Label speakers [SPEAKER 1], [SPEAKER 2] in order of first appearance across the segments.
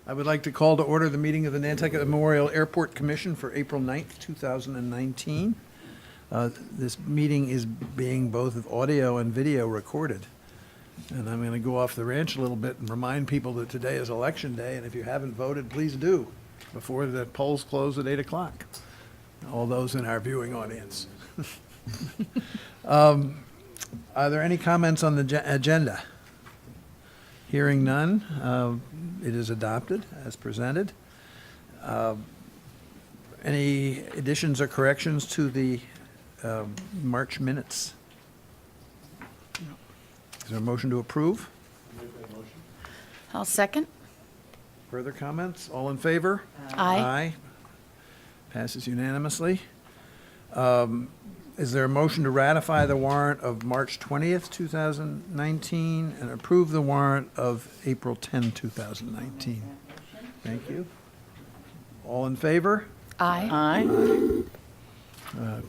[SPEAKER 1] I would like to call to order the meeting of the Nantucket Memorial Airport Commission for April 9th, 2019. This meeting is being both audio and video recorded. And I'm going to go off the ranch a little bit and remind people that today is Election Day, and if you haven't voted, please do before the polls close at 8 o'clock. All those in our viewing audience. Are there any comments on the agenda? Hearing none, it is adopted as presented. Any additions or corrections to the March minutes? Is there a motion to approve?
[SPEAKER 2] I'll second.
[SPEAKER 1] Further comments? All in favor?
[SPEAKER 2] Aye.
[SPEAKER 1] Passes unanimously. Is there a motion to ratify the warrant of March 20th, 2019, and approve the warrant of April 10, 2019? Thank you. All in favor?
[SPEAKER 2] Aye.
[SPEAKER 3] Aye.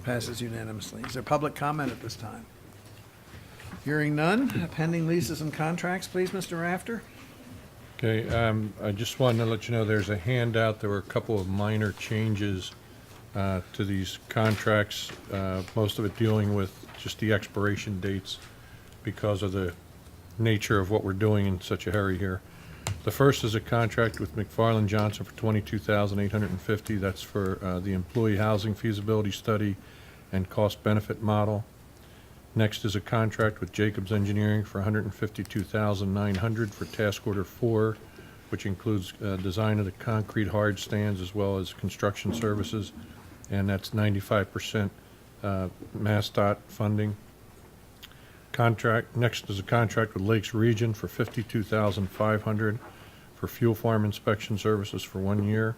[SPEAKER 1] Passes unanimously. Is there public comment at this time? Hearing none. Pending leases and contracts, please, Mr. Rafter.
[SPEAKER 4] Okay, I just wanted to let you know there's a handout. There were a couple of minor changes to these contracts, most of it dealing with just the expiration dates because of the nature of what we're doing in such a hurry here. The first is a contract with McFarland Johnson for $22,850. That's for the employee housing feasibility study and cost benefit model. Next is a contract with Jacobs Engineering for $152,900 for task order 4, which includes design of the concrete hard stands as well as construction services, and that's 95% MassDOT funding. Next is a contract with Lakes Region for $52,500 for fuel farm inspection services for 1 year.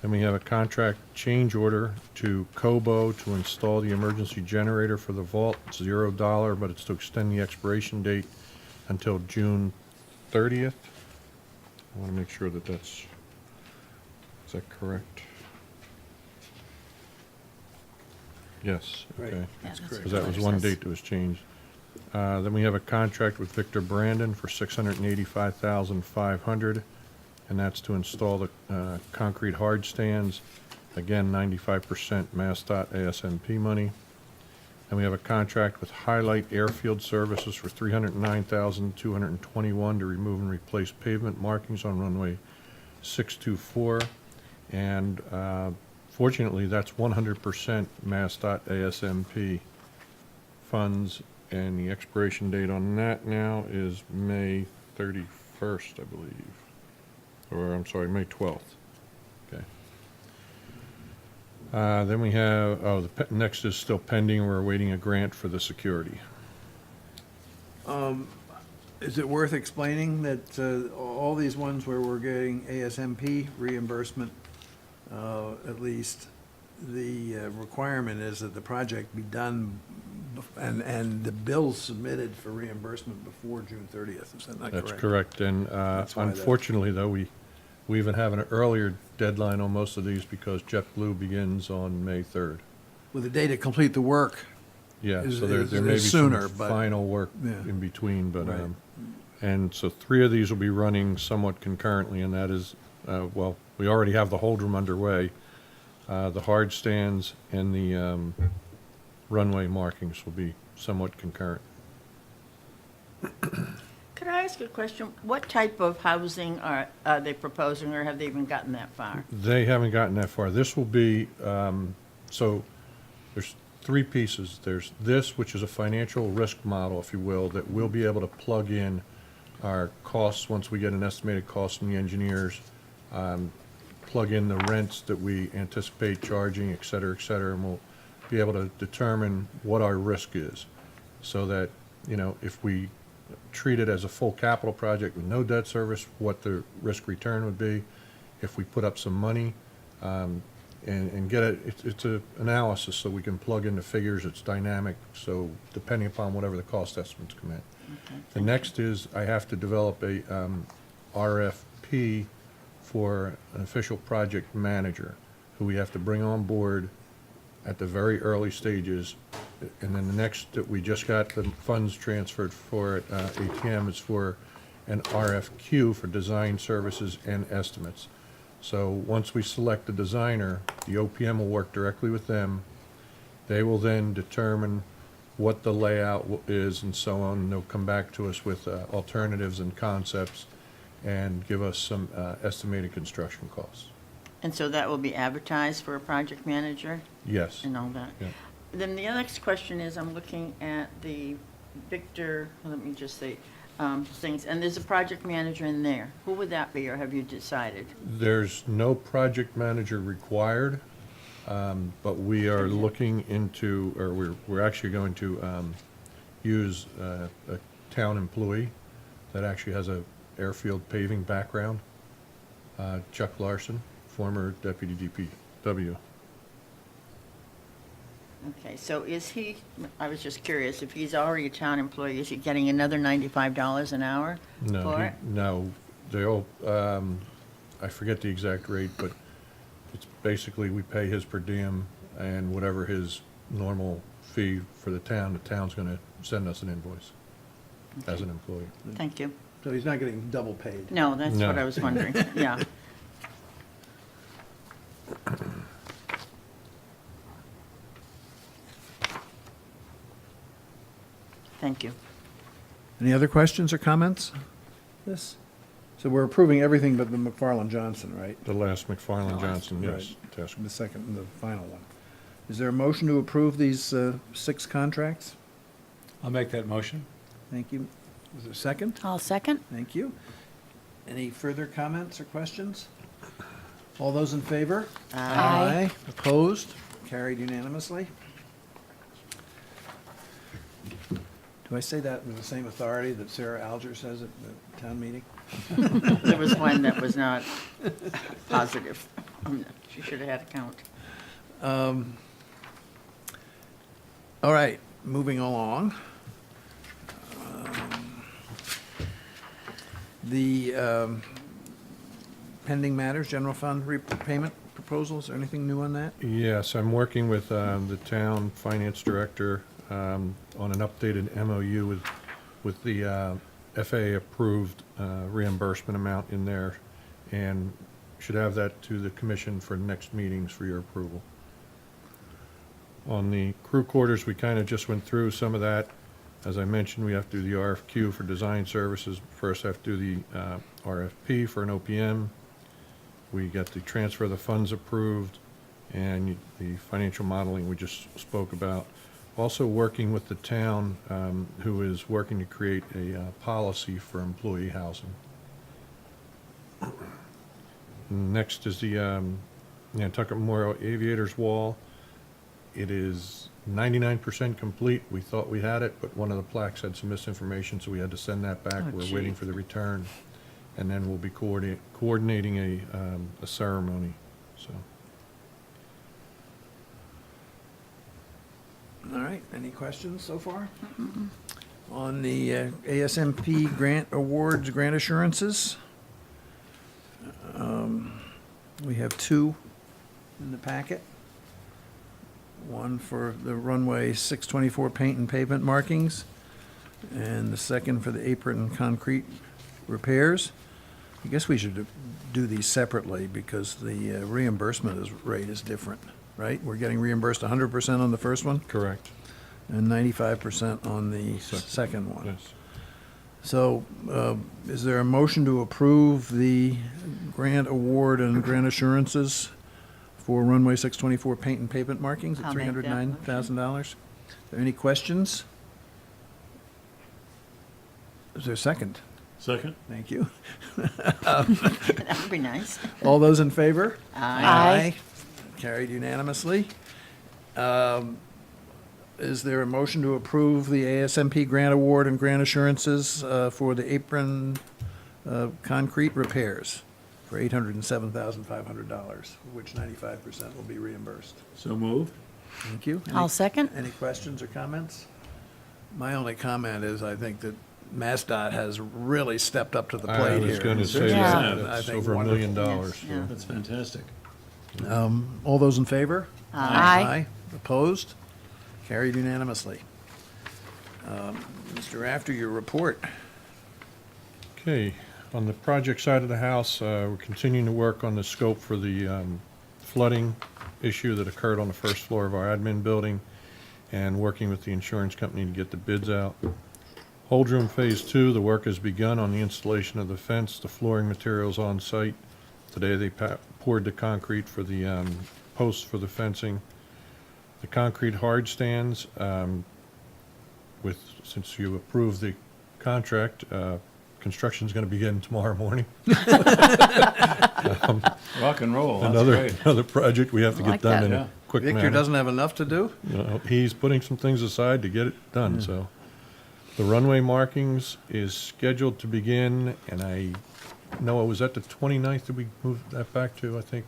[SPEAKER 4] Then we have a contract change order to Cobo to install the emergency generator for the vault. It's $0, but it's to extend the expiration date until June 30th. I want to make sure that is that correct? Yes,
[SPEAKER 1] Right.
[SPEAKER 4] okay.
[SPEAKER 2] Yeah, that's
[SPEAKER 4] Because that was one date that was changed. Then we have a contract with Victor Brandon for $685,500, and that's to install the concrete hard stands. Again, 95% MassDOT ASNP money. And we have a contract with Highlight Airfield Services for $309,221 to remove and replace pavement markings on runway 624. And fortunately, that's 100% MassDOT ASNP funds, and the expiration date on that now is May 31st, I believe. Or, I'm sorry, May 12th. Okay. Then we have, next is still pending. We're awaiting a grant for the security.
[SPEAKER 1] Is it worth explaining that all these ones where we're getting ASMP reimbursement, at least the requirement is that the project be done and the bills submitted for reimbursement before June 30th. Is that not correct?
[SPEAKER 4] That's correct. And
[SPEAKER 1] That's why that-
[SPEAKER 4] unfortunately, though, we even have an earlier deadline on most of these because JetBlue begins on May 3rd.
[SPEAKER 1] With a day to complete the work.
[SPEAKER 4] Yeah,
[SPEAKER 1] Is-
[SPEAKER 4] so there
[SPEAKER 1] is-
[SPEAKER 4] may be
[SPEAKER 1] is sooner,
[SPEAKER 4] some
[SPEAKER 1] but-
[SPEAKER 4] final work
[SPEAKER 1] Yeah.
[SPEAKER 4] in between, but,
[SPEAKER 1] Right.
[SPEAKER 4] and so 3 of these will be running somewhat concurrently, and that is, well, we already have the Hold'em underway. The hard stands and the runway markings will be somewhat concurrent.
[SPEAKER 3] Could I ask a question? What type of housing are they proposing, or have they even gotten that far?
[SPEAKER 4] They haven't gotten that far. This will be, so there's 3 pieces. There's this, which is a financial risk model, if you will, that we'll be able to plug in our costs once we get an estimated cost from the engineers, plug in the rents that we anticipate charging, et cetera, and we'll be able to determine what our risk is so that, if we treat it as a full capital project with no debt service, what the risk return would be. If we put up some money and get it's an analysis so we can plug in the figures. It's dynamic, so depending upon whatever the cost estimates come in.
[SPEAKER 3] Okay.
[SPEAKER 4] The next is I have to develop a RFP for an official project manager who we have to bring on board at the very early stages. And then the next that we just got the funds transferred for at ATM is for an RFQ for design services and estimates. So once we select the designer, the OPM will work directly with them. They will then determine what the layout is and so on, and they'll come back to us with alternatives and concepts and give us some estimated construction costs.
[SPEAKER 3] And so that will be advertised for a project manager
[SPEAKER 4] Yes.
[SPEAKER 3] and all that?
[SPEAKER 4] Yeah.
[SPEAKER 3] Then the next question is, I'm looking at the Victor, let me just say, things, and there's a project manager in there. Who would that be, or have you decided?
[SPEAKER 4] There's no project manager required, but we are looking into, or we're actually going to use a town employee that actually has a airfield paving background, Chuck Larson, former deputy DPW.
[SPEAKER 3] Okay, so is he, I was just curious, if he's already a town employee, is he getting another $95 an hour
[SPEAKER 4] No,
[SPEAKER 3] for it?
[SPEAKER 4] no, they'll, I forget the exact rate, but it's basically we pay his per diem and whatever his normal fee for the town's gonna send us an invoice as an employee.
[SPEAKER 3] Thank you.
[SPEAKER 1] So he's not getting double paid.
[SPEAKER 3] No, that's
[SPEAKER 4] No.
[SPEAKER 3] what I was wondering, yeah. Thank you.
[SPEAKER 1] Any other questions or comments? Yes. So we're approving everything but the McFarland Johnson, right?
[SPEAKER 4] The last McFarland Johnson, yes,
[SPEAKER 1] Right.
[SPEAKER 4] task.
[SPEAKER 1] The second, and the final one. Is there a motion to approve these 6 contracts?
[SPEAKER 5] I'll make that motion.
[SPEAKER 1] Thank you. Is there a second?
[SPEAKER 2] I'll second.
[SPEAKER 1] Thank you. Any further comments or questions? All those in favor?
[SPEAKER 2] Aye.
[SPEAKER 1] Opposed? Carried unanimously. Do I say that with the same authority that Sarah Alger says at the town meeting?
[SPEAKER 3] There was one that was not positive. She should have had a count.
[SPEAKER 1] All right, moving along. The pending matters, general fund repayment proposals, anything new on that?
[SPEAKER 4] Yes, I'm working with the town finance director on an updated MOU with the FAA-approved reimbursement amount in there, and should have that to the commission for next meetings for your approval. On the crew quarters, we kind of just went through some of that. As I mentioned, we have to do the RFQ for design services. First, have to do the RFP for an OPM. We got the transfer of the funds approved, and the financial modeling we just spoke about. Also working with the town, who is working to create a policy for employee housing. Next is the Nantucket Memorial Aviators Wall. It is 99% complete. We thought we had it, but one of the plaques had some misinformation, so we had to send that back.
[SPEAKER 3] Oh,
[SPEAKER 4] We're
[SPEAKER 3] gee.
[SPEAKER 4] waiting for the return, and then we'll be coordinating a ceremony, so.
[SPEAKER 1] All right, any questions so far? On the ASMP grant awards, grant assurances, we have 2 in the packet. One for the runway 624 paint and pavement markings, and the second for the apron and concrete repairs. I guess we should do these separately because the reimbursement rate is different, right? We're getting reimbursed 100% on the first one
[SPEAKER 4] Correct.
[SPEAKER 1] and 95% on the second one.
[SPEAKER 4] Yes.
[SPEAKER 1] So is there a motion to approve the grant award and grant assurances for runway 624 paint and pavement markings at
[SPEAKER 3] I'll make that motion.
[SPEAKER 1] $309,000? Are there any questions? Is there a second?
[SPEAKER 5] Second?
[SPEAKER 1] Thank you.
[SPEAKER 3] That would be nice.
[SPEAKER 1] All those in favor?
[SPEAKER 2] Aye.
[SPEAKER 1] Carried unanimously. Is there a motion to approve the ASMP grant award and grant assurances for the apron concrete repairs for $807,500, which 95% will be reimbursed?
[SPEAKER 5] So moved.
[SPEAKER 1] Thank you.
[SPEAKER 2] I'll second.
[SPEAKER 1] Any questions or comments? My only comment is I think that MassDOT has really stepped up to the
[SPEAKER 4] I
[SPEAKER 1] plate here.
[SPEAKER 4] was going to
[SPEAKER 1] It's
[SPEAKER 4] say
[SPEAKER 2] Yeah.
[SPEAKER 4] that.
[SPEAKER 1] I
[SPEAKER 4] It's
[SPEAKER 1] think
[SPEAKER 4] over $1 million.
[SPEAKER 3] Yes,
[SPEAKER 4] so.
[SPEAKER 3] yeah.
[SPEAKER 5] That's fantastic.
[SPEAKER 1] All those in favor?
[SPEAKER 2] Aye.
[SPEAKER 1] Opposed? Carried unanimously. Mr. Rafter, your report.
[SPEAKER 4] Okay, on the project side of the house, we're continuing to work on the scope for the flooding issue that occurred on the first floor of our admin building, and working with the insurance company to get the bids out. Hold room Phase 2, the work has begun on the installation of the fence, the flooring materials on site. Today they poured the concrete for the posts for the fencing. The concrete hard stands, since you approved the contract, construction's going to begin tomorrow morning.
[SPEAKER 5] Rock and roll, that's great.
[SPEAKER 4] Another project we have to
[SPEAKER 2] I
[SPEAKER 4] get
[SPEAKER 2] like
[SPEAKER 4] done
[SPEAKER 2] that.
[SPEAKER 4] in
[SPEAKER 5] Yeah.
[SPEAKER 4] a quick manner.
[SPEAKER 1] Victor doesn't have enough to do?
[SPEAKER 4] He's putting some things aside to get it done, so. The runway markings is scheduled to begin, and Noah, was that the 29th that we moved that back to, I think?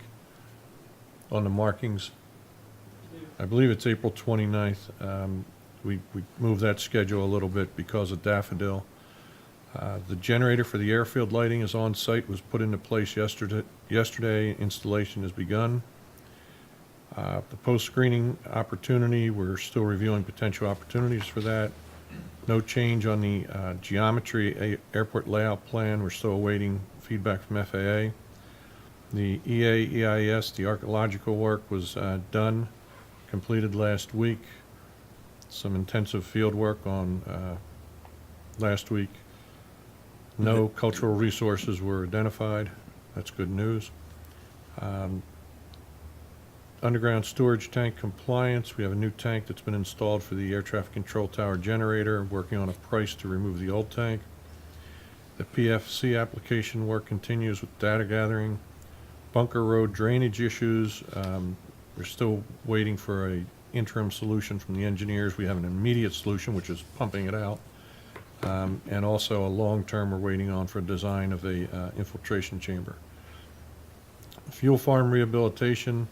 [SPEAKER 4] On the markings? I believe it's April 29th. We moved that schedule a little bit because of Daffodil. The generator for the airfield lighting is on site, was put into place yesterday. Installation has begun. The post-screening opportunity, we're still reviewing potential opportunities for that. No change on the geometry airport layout plan. We're still awaiting feedback from FAA. The EIS, the archaeological work was done, completed last week. Some intensive field work on last week. No cultural resources were identified. That's good news. Underground storage tank compliance. We have a new tank that's been installed for the air traffic control tower generator. Working on a price to remove the old tank. The PFC application work continues with data gathering. Bunker Road drainage issues. We're still waiting for a interim solution from the engineers. We have an immediate solution, which is pumping it out. And also a long-term we're waiting on for design of a infiltration chamber. Fuel farm rehabilitation,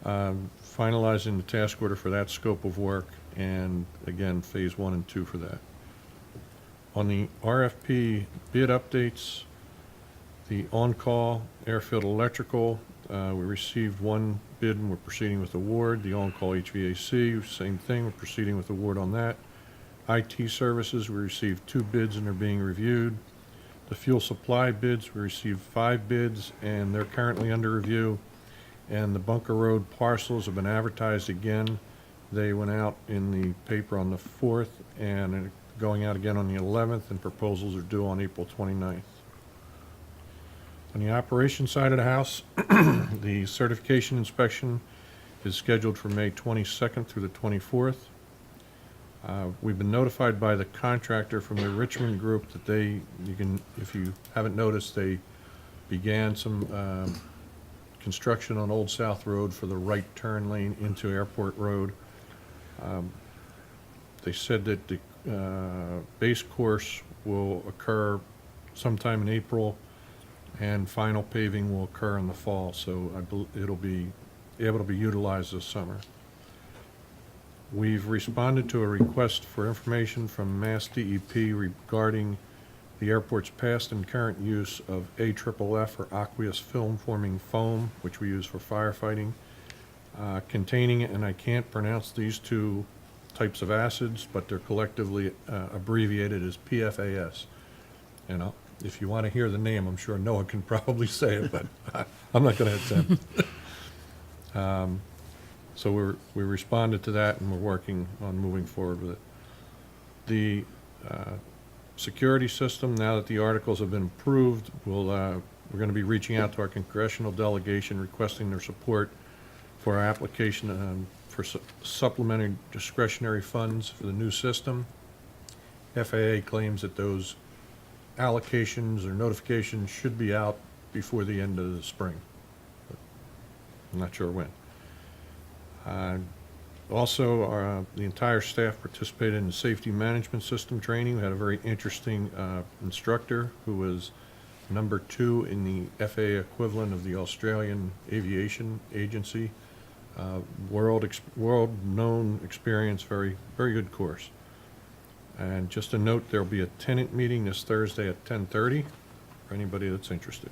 [SPEAKER 4] finalizing the task order for that scope of work, and again, Phase 1 and 2 for that. On the RFP bid updates, the on-call airfield electrical, we received one bid and we're proceeding with award. The on-call HVAC, same thing, we're proceeding with award on that. IT services, we received 2 bids and they're being reviewed. The fuel supply bids, we received 5 bids and they're currently under review. And the Bunker Road parcels have been advertised again. They went out in the paper on the 4th and are going out again on the 11th, and proposals are due on April 29th. On the operations side of the house, the certification inspection is scheduled for May 22nd through the 24th. We've been notified by the contractor from the Richmond Group that if you haven't noticed, they began some construction on Old South Road for the right turn lane into Airport Road. They said that the base course will occur sometime in April and final paving will occur in the fall, so it'll be able to be utilized this summer. We've responded to a request for information from Mass DEP regarding the airport's past and current use of AFFF, or aqueous film forming foam, which we use for firefighting, containing, and I can't pronounce these 2 types of acids, but they're collectively abbreviated as PFAS. And if you want to hear the name, I'm sure Noah can probably say it, but I'm not going to attempt. So we responded to that and we're working on moving forward with it. The security system, now that the articles have been approved, we're going to be reaching out to our congressional delegation requesting their support for our application for supplementary discretionary funds for the new system. FAA claims that those allocations or notifications should be out before the end of the spring. But I'm not sure when. Also, the entire staff participated in the safety management system training. We had a very interesting instructor who was number 2 in the FAA equivalent of the Australian Aviation Agency. World-known experience, very, very good course. And just a note, there'll be a tenant meeting this Thursday at 10:30 for anybody that's interested.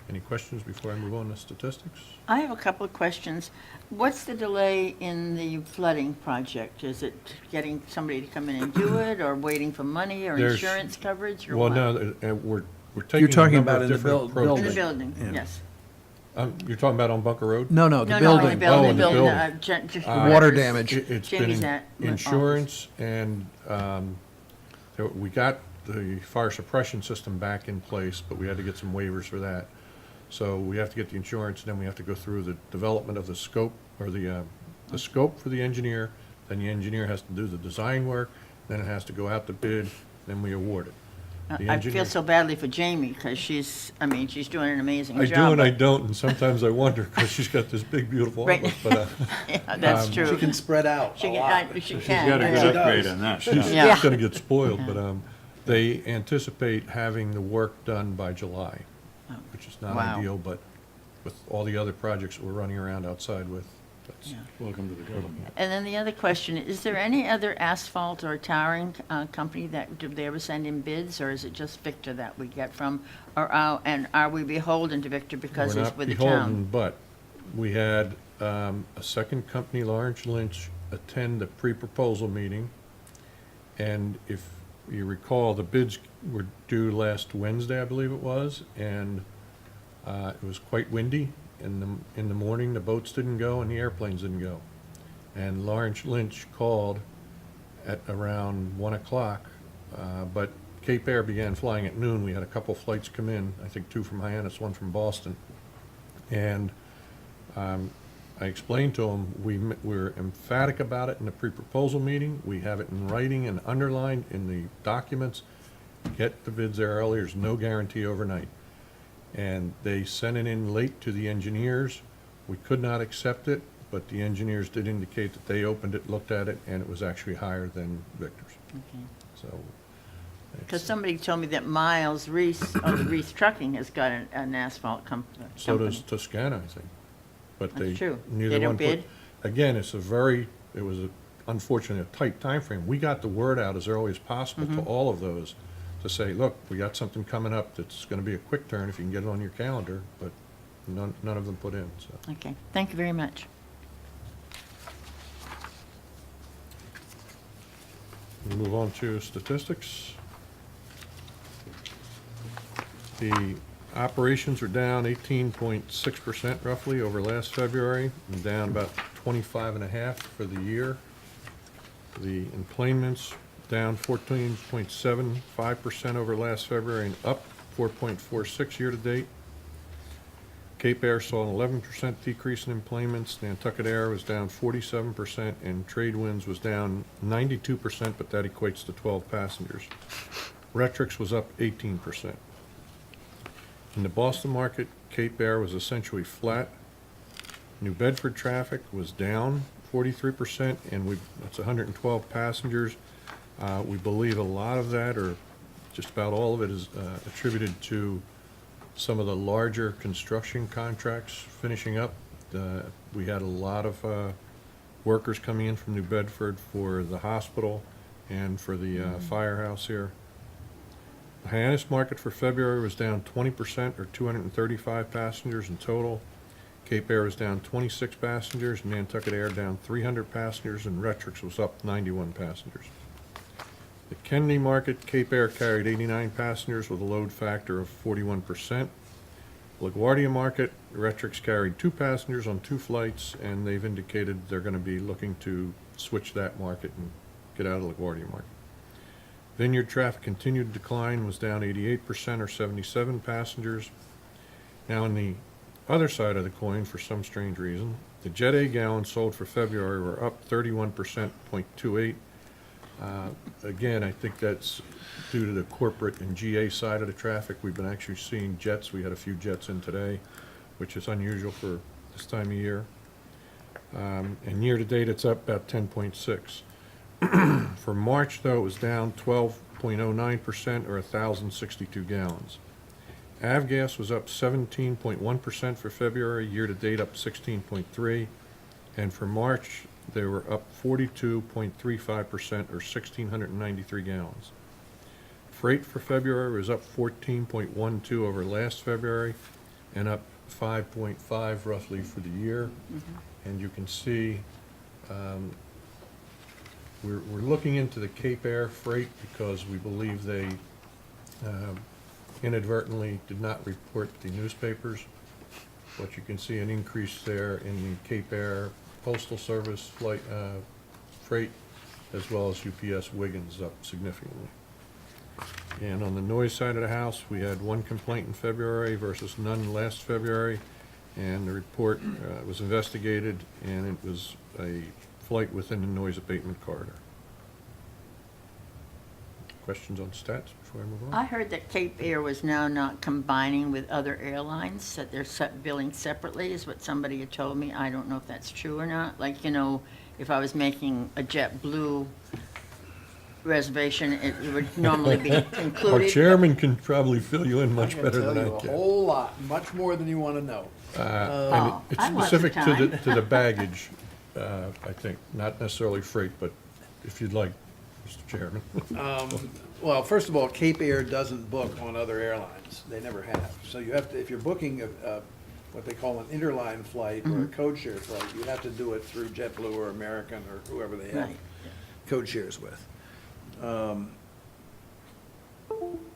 [SPEAKER 4] Any questions before I move on to statistics?
[SPEAKER 3] I have a couple of questions. What's the delay in the flooding project? Is it getting somebody to come in and do it, or waiting for money, or
[SPEAKER 4] There's-
[SPEAKER 3] insurance coverage, or
[SPEAKER 4] Well,
[SPEAKER 3] what?
[SPEAKER 4] no, we're taking
[SPEAKER 1] You're
[SPEAKER 4] a
[SPEAKER 1] talking
[SPEAKER 4] number
[SPEAKER 1] about
[SPEAKER 4] of
[SPEAKER 1] in the
[SPEAKER 4] different
[SPEAKER 1] building.
[SPEAKER 3] In the
[SPEAKER 4] approaches.
[SPEAKER 3] building,
[SPEAKER 1] Yeah.
[SPEAKER 3] yes.
[SPEAKER 4] You're talking about on Bunker Road?
[SPEAKER 1] No, no, the
[SPEAKER 3] No,
[SPEAKER 1] building.
[SPEAKER 3] in the building,
[SPEAKER 4] Oh, in the building.
[SPEAKER 3] just
[SPEAKER 1] Water damage.
[SPEAKER 4] It's been
[SPEAKER 3] Jamie's at my
[SPEAKER 4] insurance and we got the fire suppression system back in place, but we had to get some waivers for that. So we have to get the insurance, and then we have to go through the development of the scope, or the scope for the engineer. Then the engineer has to do the design work, then it has to go out to bid, then we award it. The
[SPEAKER 3] I
[SPEAKER 4] engineer-
[SPEAKER 3] feel so badly for Jamie, because she's doing an amazing
[SPEAKER 4] I
[SPEAKER 3] job.
[SPEAKER 4] do and I
[SPEAKER 3] but-
[SPEAKER 4] don't, and sometimes I wonder, because she's got this big, beautiful
[SPEAKER 3] Right.
[SPEAKER 4] office, but
[SPEAKER 3] Yeah, that's true.
[SPEAKER 1] She can spread out
[SPEAKER 3] She
[SPEAKER 1] a
[SPEAKER 3] can,
[SPEAKER 1] lot.
[SPEAKER 3] she
[SPEAKER 5] She's
[SPEAKER 3] can.
[SPEAKER 5] got a
[SPEAKER 3] yeah.
[SPEAKER 5] good
[SPEAKER 1] She
[SPEAKER 5] upgrade
[SPEAKER 1] does.
[SPEAKER 5] on that.
[SPEAKER 4] she's
[SPEAKER 3] Yeah.
[SPEAKER 4] she's gonna get spoiled, but they anticipate having the work done by July, which is not
[SPEAKER 3] Wow.
[SPEAKER 4] ideal, but with all the other projects that we're running around outside with, that's,
[SPEAKER 3] Yeah.
[SPEAKER 5] Welcome to the government.
[SPEAKER 3] And then the other question, is there any other asphalt or tarring company that, do they ever send in bids, or is it just Victor that we get from? And are we beholden to Victor because
[SPEAKER 4] we're
[SPEAKER 3] he's
[SPEAKER 4] not
[SPEAKER 3] with the
[SPEAKER 4] beholden,
[SPEAKER 3] town?
[SPEAKER 4] but we had a second company, Lawrence Lynch, attend the pre-proposal meeting. And if you recall, the bids were due last Wednesday, I believe it was, and it was quite windy. In the morning, the boats didn't go and the airplanes didn't go. And Lawrence Lynch called at around 1 o'clock, but Cape Air began flying at noon. We had a couple flights come in, I think 2 from Hyannis, 1 from Boston. And I explained to him, we're emphatic about it in the pre-proposal meeting. We have it in writing and underlined in the documents. Get the bids there early, there's no guarantee overnight. And they sent it in late to the engineers. We could not accept it, but the engineers did indicate that they opened it, looked at it, and it was actually higher than Victor's. So.
[SPEAKER 3] Because
[SPEAKER 4] it's-
[SPEAKER 3] somebody told me that Miles Reese, of the Reese Trucking, has got an asphalt company.
[SPEAKER 4] So does Toscana, I think. But
[SPEAKER 3] That's
[SPEAKER 4] they,
[SPEAKER 3] true.
[SPEAKER 4] neither
[SPEAKER 3] They don't
[SPEAKER 4] one put.
[SPEAKER 3] bid?
[SPEAKER 4] Again, it was unfortunately a tight time frame. We got the word out as early as possible to all of those to say, look, we got something coming up that's gonna be a quick turn if you can get it on your calendar, but none of them put in, so.
[SPEAKER 3] Okay, thank you very much.
[SPEAKER 4] We'll move on to statistics. The operations are down 18.6% roughly over last February, and down about 25.5% for the year. The employments down 14.75% over last February and up 4.46 year-to-date. Cape Air saw an 11% decrease in employments. Nantucket Air was down 47%, and Trade Winds was down 92%, but that equates to 12 passengers. Retrix was up 18%. In the Boston market, Cape Air was essentially flat. New Bedford traffic was down 43%, and that's 112 passengers. We believe a lot of that, or just about all of it, is attributed to some of the larger construction contracts finishing up. We had a lot of workers coming in from New Bedford for the hospital and for the firehouse here. The Hyannis market for February was down 20%, or 235 passengers in total. Cape Air was down 26 passengers, Nantucket Air down 300 passengers, and Retrix was up 91 passengers. The Kennedy market, Cape Air carried 89 passengers with a load factor of 41%. LaGuardia market, Retrix carried 2 passengers on 2 flights, and they've indicated they're going to be looking to switch that market and get out of LaGuardia market. Vineyard traffic continued to decline, was down 88%, or 77 passengers. Now, on the other side of the coin, for some strange reason, the Jet A gallons sold for February were up 31%, 0.28. Again, I think that's due to the corporate and GA side of the traffic. We've been actually seeing jets. We had a few jets in today, which is unusual for this time of year. And year-to-date, it's up about 10.6. For March, though, it was down 12.09%, or 1,062 gallons. Avgas was up 17.1% for February, year-to-date up 16.3%, and for March, they were up 42.35%, or 1,693 gallons. Freight for February was up 14.12 over last February, and up 5.5 roughly for the year. And you can see, we're looking into the Cape Air freight because we believe they inadvertently did not report the newspapers. But you can see an increase there in the Cape Air Postal Service flight, freight, as well as UPS Wiggins up significantly. And on the noise side of the house, we had one complaint in February versus none last February. And the report was investigated, and it was a flight within the noise abatement corridor. Questions on stats before I move on?
[SPEAKER 3] I heard that Cape Air was now not combining with other airlines, that they're billing separately, is what somebody had told me. I don't know if that's true or not. Like, you know, if I was making a JetBlue reservation, it would normally be
[SPEAKER 4] Our
[SPEAKER 3] included.
[SPEAKER 4] chairman can probably fill you in much
[SPEAKER 1] I can
[SPEAKER 4] better
[SPEAKER 1] tell
[SPEAKER 4] than
[SPEAKER 1] you
[SPEAKER 4] I
[SPEAKER 1] a
[SPEAKER 4] can.
[SPEAKER 1] whole lot, much more than you want to know.
[SPEAKER 4] And it's
[SPEAKER 3] I want the
[SPEAKER 4] specific to the baggage, I think, not necessarily freight, but if you'd like, Mr. Chairman.
[SPEAKER 1] Well, first of all, Cape Air doesn't book on other airlines. They never have. So you have to, if you're booking what they call an interline flight or a code share flight, you have to do it through JetBlue or American or whoever they have
[SPEAKER 3] Right.
[SPEAKER 1] code shares with.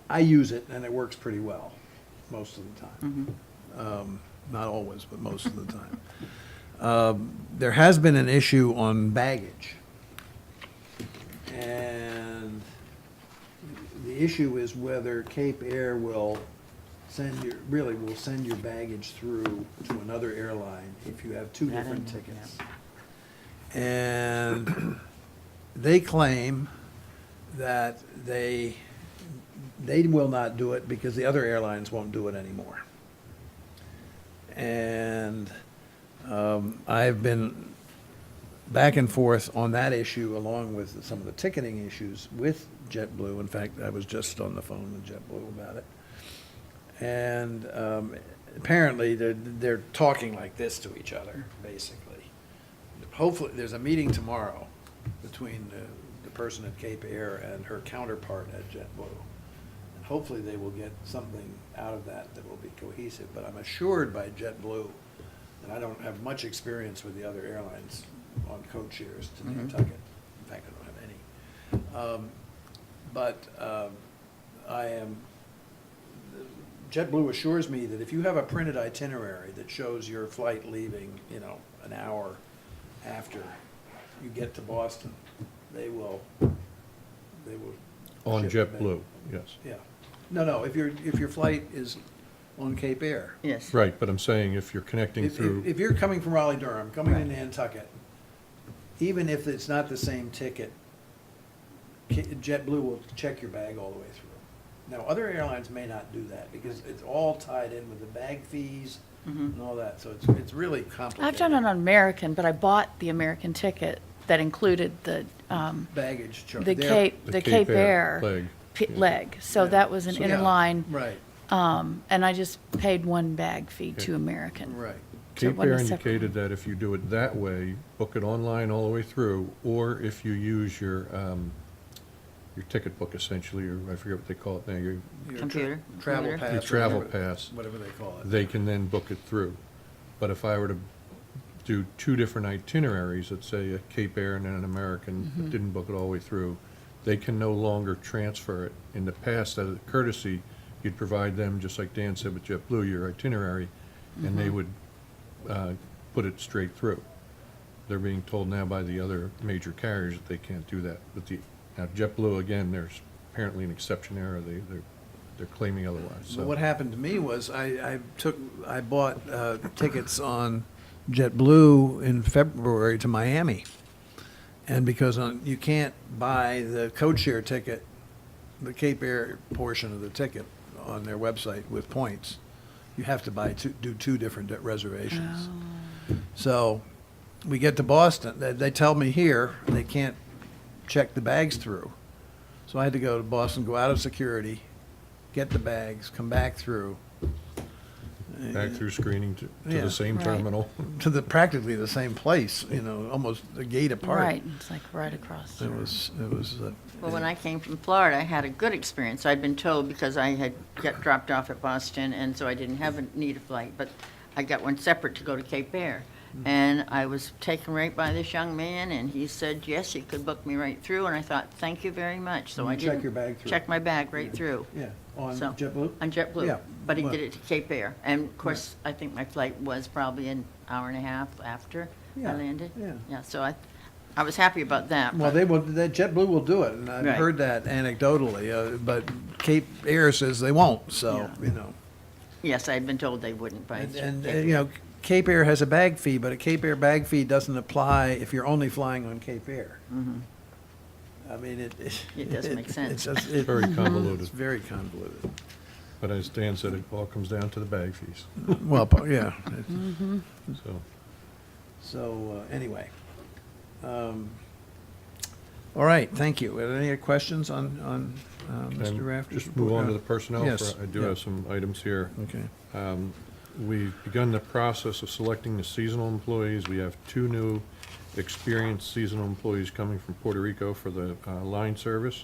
[SPEAKER 1] I use it and it works pretty well most of the time. Not always, but most of the time. There has been an issue on baggage. And the issue is whether Cape Air will will send your baggage through to another airline if you have two
[SPEAKER 3] That
[SPEAKER 1] different
[SPEAKER 3] I know,
[SPEAKER 1] tickets. And they claim that they will not do it because the other airlines won't do it anymore. And I've been back and forth on that issue along with some of the ticketing issues with JetBlue. In fact, I was just on the phone with JetBlue about it. And apparently they're talking like this to each other, basically. Hopefully, there's a meeting tomorrow between the person at Cape Air and her counterpart at JetBlue. And hopefully they will get something out of that that will be cohesive. But I'm assured by JetBlue, and I don't have much experience with the other airlines on code shares to Nantucket. In fact, I don't have any. JetBlue assures me that if you have a printed itinerary that shows your flight leaving, an hour after you get to Boston, they will
[SPEAKER 4] On
[SPEAKER 1] ship it back.
[SPEAKER 4] JetBlue, yes.
[SPEAKER 1] Yeah. No, if your flight is on Cape Air.
[SPEAKER 3] Yes.
[SPEAKER 4] Right, but I'm saying if you're connecting
[SPEAKER 1] If
[SPEAKER 4] through,
[SPEAKER 1] you're coming from Raleigh-Durham, coming to
[SPEAKER 3] Right.
[SPEAKER 1] Nantucket, even if it's not the same ticket, JetBlue will check your bag all the way through. Now, other airlines may not do that because it's all tied in with the bag fees and all that, so it's really complicated.
[SPEAKER 2] I've done it on American, but I bought the American ticket that included the
[SPEAKER 1] Baggage charge.
[SPEAKER 2] the
[SPEAKER 4] the
[SPEAKER 2] Cape Air
[SPEAKER 4] leg. Yeah.
[SPEAKER 2] leg. So
[SPEAKER 1] Yeah.
[SPEAKER 2] that was an
[SPEAKER 1] So, yeah,
[SPEAKER 2] interline,
[SPEAKER 1] Right,
[SPEAKER 2] and I just paid one bag fee to
[SPEAKER 4] Okay.
[SPEAKER 2] American.
[SPEAKER 1] right.
[SPEAKER 2] So it
[SPEAKER 4] Cape Air
[SPEAKER 2] wasn't a separate
[SPEAKER 4] indicated that if you do it that way, book it online all the way through, or if you use your ticket book essentially, or I forget what they call it now,
[SPEAKER 1] Your
[SPEAKER 3] Computer.
[SPEAKER 1] Travel
[SPEAKER 3] Computer.
[SPEAKER 1] pass.
[SPEAKER 4] Your
[SPEAKER 1] or
[SPEAKER 4] travel
[SPEAKER 1] whatever-
[SPEAKER 4] pass.
[SPEAKER 1] Whatever they call it.
[SPEAKER 4] they can then book it through. But if I were to do two different itineraries, let's say a Cape Air and then an American, but didn't book it all the way through, they can no longer transfer it. In the past, as a courtesy, you'd provide them, just like Dan said with JetBlue, your itinerary, and they would put it straight through. They're being told now by the other major carriers that they can't do that. But now JetBlue, again, there's apparently an exception there, they're claiming otherwise,
[SPEAKER 1] So
[SPEAKER 4] so.
[SPEAKER 1] what happened to me was I bought tickets on JetBlue in February to Miami. And because you can't buy the code share ticket, the Cape Air portion of the ticket on their website with points, you have to do two different reservations. So we get to Boston, they tell me here, they can't check the bags through. So I had to go to Boston, go out of security, get the bags, come back through.
[SPEAKER 4] back through screening to
[SPEAKER 1] Yeah.
[SPEAKER 4] the same
[SPEAKER 2] Right.
[SPEAKER 4] terminal.
[SPEAKER 1] to the, practically the same place, almost a gate apart.
[SPEAKER 2] Right, it's like right across.
[SPEAKER 1] It was,
[SPEAKER 3] Well, when I came from Florida, I had a good experience. I'd been told because I had got dropped off at Boston, and so I didn't have a need a flight, but I got one separate to go to Cape Air. And I was taken right by this young man, and he said, yes, he could book me right through, and I thought, thank you very much. So
[SPEAKER 1] You
[SPEAKER 3] I
[SPEAKER 1] check
[SPEAKER 3] didn't.
[SPEAKER 1] your bag through.
[SPEAKER 3] Check my bag right through.
[SPEAKER 1] yeah, on
[SPEAKER 3] So-
[SPEAKER 1] JetBlue?
[SPEAKER 3] On JetBlue.
[SPEAKER 1] Yeah,
[SPEAKER 3] But he
[SPEAKER 1] well-
[SPEAKER 3] did it to Cape Air. And of course, I think my flight was probably an hour and a half after
[SPEAKER 1] Yeah,
[SPEAKER 3] I landed.
[SPEAKER 1] yeah.
[SPEAKER 3] Yeah, so I was happy about that.
[SPEAKER 1] Well,
[SPEAKER 3] but-
[SPEAKER 1] that JetBlue will do it, and I've
[SPEAKER 3] Right.
[SPEAKER 1] heard that anecdotally, but Cape Air says they won't, so,
[SPEAKER 3] Yeah. Yes, I had been told they wouldn't by
[SPEAKER 1] And,
[SPEAKER 3] Cape
[SPEAKER 1] you
[SPEAKER 3] Air.
[SPEAKER 1] know, Cape Air has a bag fee, but a Cape Air bag fee doesn't apply if you're only flying on Cape Air. I mean,
[SPEAKER 3] It does make sense.
[SPEAKER 4] Very convoluted.
[SPEAKER 1] It's very convoluted.
[SPEAKER 4] But as Dan said, it all comes down to the bag fees.
[SPEAKER 1] Well, yeah.
[SPEAKER 4] So,
[SPEAKER 1] So, anyway. All right, thank you. Are there any questions on Mr.
[SPEAKER 4] and
[SPEAKER 1] Rafter's
[SPEAKER 4] just move on to the
[SPEAKER 1] report?
[SPEAKER 4] personnel.
[SPEAKER 1] Yes,
[SPEAKER 4] I do
[SPEAKER 1] yeah.
[SPEAKER 4] have some items here.
[SPEAKER 1] Okay.
[SPEAKER 4] We've begun the process of selecting the seasonal employees. We have 2 new experienced seasonal employees coming from Puerto Rico for the line service.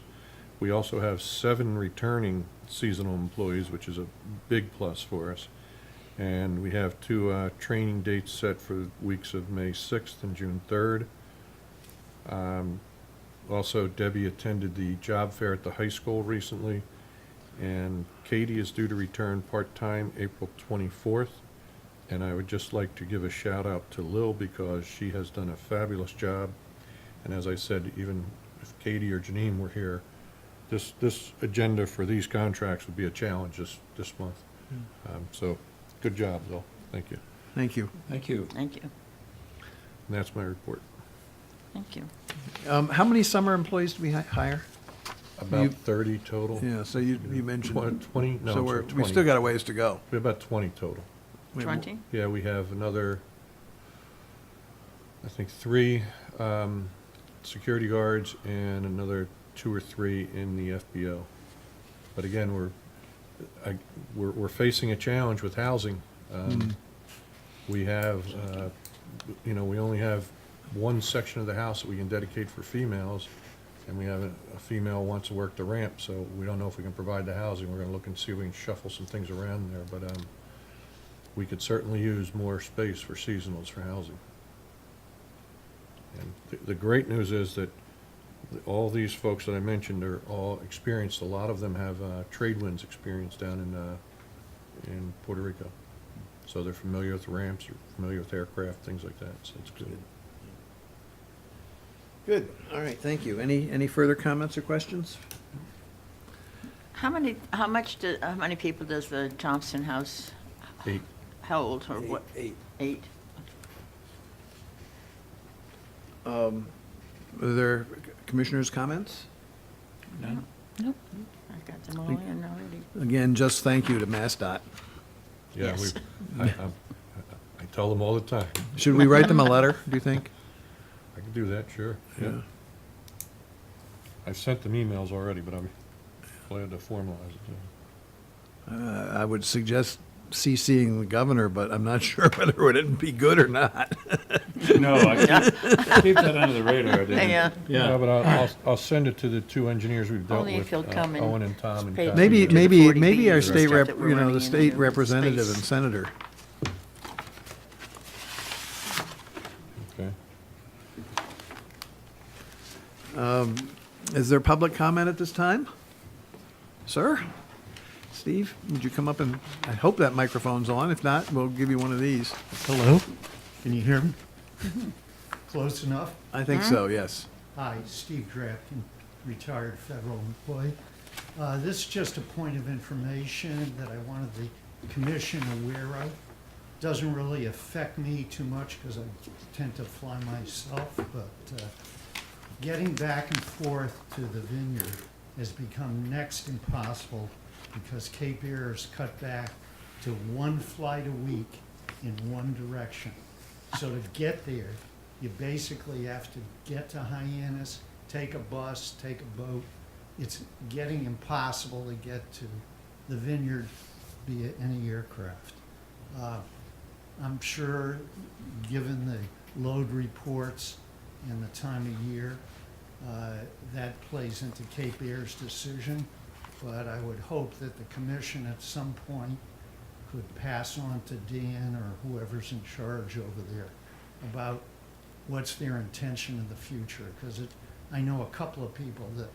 [SPEAKER 4] We also have 7 returning seasonal employees, which is a big plus for us. And we have 2 training dates set for weeks of May 6th and June 3rd. Also, Debbie attended the job fair at the high school recently, and Katie is due to return part-time April 24th. And I would just like to give a shout out to Lil because she has done a fabulous job. And as I said, even if Katie or Janine were here, this agenda for these contracts would be a challenge this month. So, good job, Lil. Thank you.
[SPEAKER 1] Thank you.
[SPEAKER 5] Thank you.
[SPEAKER 3] Thank you,
[SPEAKER 4] And that's my report.
[SPEAKER 3] thank you.
[SPEAKER 1] How many summer employees do we hire?
[SPEAKER 4] About
[SPEAKER 1] You-
[SPEAKER 4] 30 total.
[SPEAKER 1] Yeah, so you mentioned.
[SPEAKER 4] 20, no,
[SPEAKER 1] So
[SPEAKER 4] I'm
[SPEAKER 1] we're,
[SPEAKER 4] sorry,
[SPEAKER 1] we've
[SPEAKER 4] 20.
[SPEAKER 1] still got a ways to go.
[SPEAKER 4] We have about 20 total.
[SPEAKER 3] 20?
[SPEAKER 4] Yeah, we have another, I think, 3 security guards and another 2 or 3 in the FBO. But again, we're facing a challenge with housing. We have, we only have one section of the house that we can dedicate for females, and we have a female who wants to work the ramp, so we don't know if we can provide the housing. We're gonna look and see if we can shuffle some things around there, but we could certainly use more space for seasonals for housing. And the great news is that all these folks that I mentioned are all experienced. A lot of them have trade winds experience down in Puerto Rico. So they're familiar with ramps, they're familiar with aircraft, things like that, so it's good.
[SPEAKER 1] Good. All right, thank you. Any further comments or questions?
[SPEAKER 3] How many people does the Thompson House
[SPEAKER 4] 8.
[SPEAKER 3] hold, or what?
[SPEAKER 1] 8.
[SPEAKER 3] 8?
[SPEAKER 1] Are there commissioners' comments?
[SPEAKER 2] Nope.
[SPEAKER 3] I got them all in already.
[SPEAKER 1] Again, just thank you to MassDOT.
[SPEAKER 4] Yeah,
[SPEAKER 3] Yes.
[SPEAKER 4] I tell them all the time.
[SPEAKER 1] Should we write them a letter, do you think?
[SPEAKER 4] I can do that, sure.
[SPEAKER 1] Yeah.
[SPEAKER 4] I've sent them emails already, but I'm glad to formalize it.
[SPEAKER 1] I would suggest CCing the governor, but I'm not sure whether it would be good or not.
[SPEAKER 5] No, keep that under the radar, Dan.
[SPEAKER 3] Yeah.
[SPEAKER 4] Yeah, but I'll send it to the 2 engineers we've dealt
[SPEAKER 3] Only if
[SPEAKER 4] with,
[SPEAKER 3] he'll come and
[SPEAKER 4] Owen and Tom and
[SPEAKER 3] pay
[SPEAKER 4] Kathy.
[SPEAKER 1] Maybe,
[SPEAKER 3] To the
[SPEAKER 1] maybe,
[SPEAKER 3] 40B
[SPEAKER 1] maybe our
[SPEAKER 3] and
[SPEAKER 1] state
[SPEAKER 3] stuff
[SPEAKER 1] rep,
[SPEAKER 3] that we're running
[SPEAKER 1] the
[SPEAKER 3] into
[SPEAKER 1] state
[SPEAKER 3] with
[SPEAKER 1] representative
[SPEAKER 3] space.
[SPEAKER 1] and senator.
[SPEAKER 4] Okay.
[SPEAKER 1] Is there public comment at this time? Sir? Steve, would you come up and, I hope that microphone's on. If not, we'll give you one of these.
[SPEAKER 6] Hello, can you hear me? Close enough?
[SPEAKER 1] I think so, yes.
[SPEAKER 6] Hi, Steve Drapkin, retired federal employee. This is just a point of information that I wanted the commission aware of. Doesn't really affect me too much because I tend to fly myself, but getting back and forth to the vineyard has become next impossible because Cape Air is cut back to 1 flight a week in one direction. So to get there, you basically have to get to Hyannis, take a bus, take a boat. It's getting impossible to get to the vineyard via any aircraft. I'm sure, given the load reports and the time of year, that plays into Cape Air's decision. But I would hope that the commission at some point could pass on to Dan or whoever's in charge over there about what's their intention in the future. Because I know a couple of people that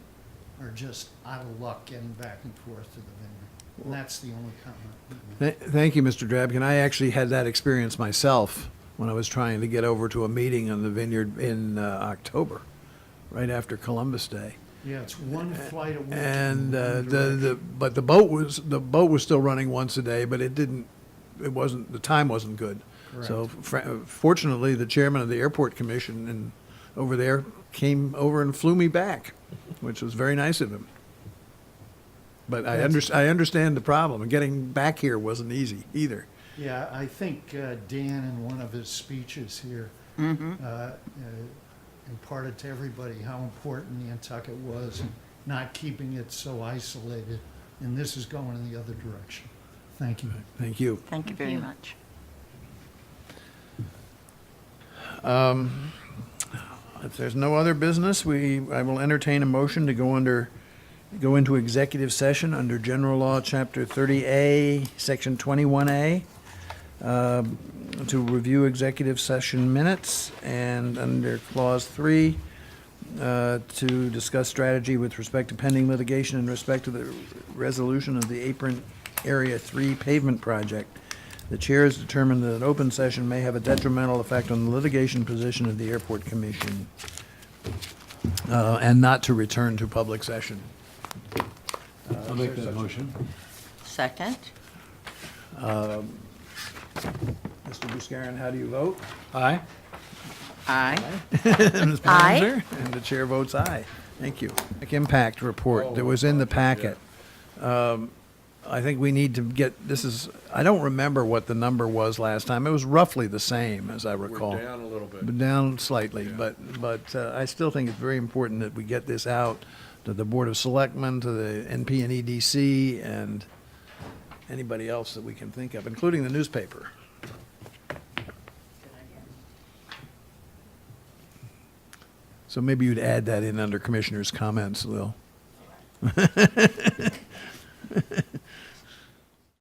[SPEAKER 6] are just out of luck getting back and forth to the vineyard. And that's the only comment.
[SPEAKER 1] Thank you, Mr. Drabkin. I actually had that experience myself when I was trying to get over to a meeting on the vineyard in October, right after Columbus Day.
[SPEAKER 6] Yeah, it's one flight a week.
[SPEAKER 1] And
[SPEAKER 6] in one direction.
[SPEAKER 1] but the boat was still running once a day, but the time wasn't good. So fortunately, the chairman of the airport commission over there came over and flew me back, which was very nice of him. But I understand the problem, and getting back here wasn't easy either.
[SPEAKER 6] Yeah, I think Dan in one of his speeches here imparted to everybody how important Nantucket was and not keeping it so isolated. And this is going in the other direction. Thank you.
[SPEAKER 1] Thank you.
[SPEAKER 3] Thank you very much.
[SPEAKER 1] If there's no other business, I will entertain a motion to go into executive session under General Law, Chapter 30A, Section 21A, to review executive session minutes, and under Clause 3, to discuss strategy with respect to pending litigation in respect to the resolution of the Apron Area 3 pavement project. The chair has determined that an open session may have a detrimental effect on the litigation position of the Airport Commission, and not to return to public session.
[SPEAKER 5] I'll make that motion.
[SPEAKER 3] Second?
[SPEAKER 1] Mr. Buscarin, how do you vote?
[SPEAKER 5] Aye.
[SPEAKER 3] Aye.
[SPEAKER 1] Ms.
[SPEAKER 2] Aye.
[SPEAKER 1] Palmer? And the chair votes aye. Thank you. Impact report that was in the packet. I think we need to get, I don't remember what the number was last time. It was roughly the same, as I recall.
[SPEAKER 4] We're down a little bit.
[SPEAKER 1] But down slightly,
[SPEAKER 4] Yeah.
[SPEAKER 1] but I still think it's very important that we get this out to the Board of Selectmen, to the NP and EDC, and anybody else that we can think of, including the newspaper. So maybe you'd add that in under Commissioner's comments, Lil.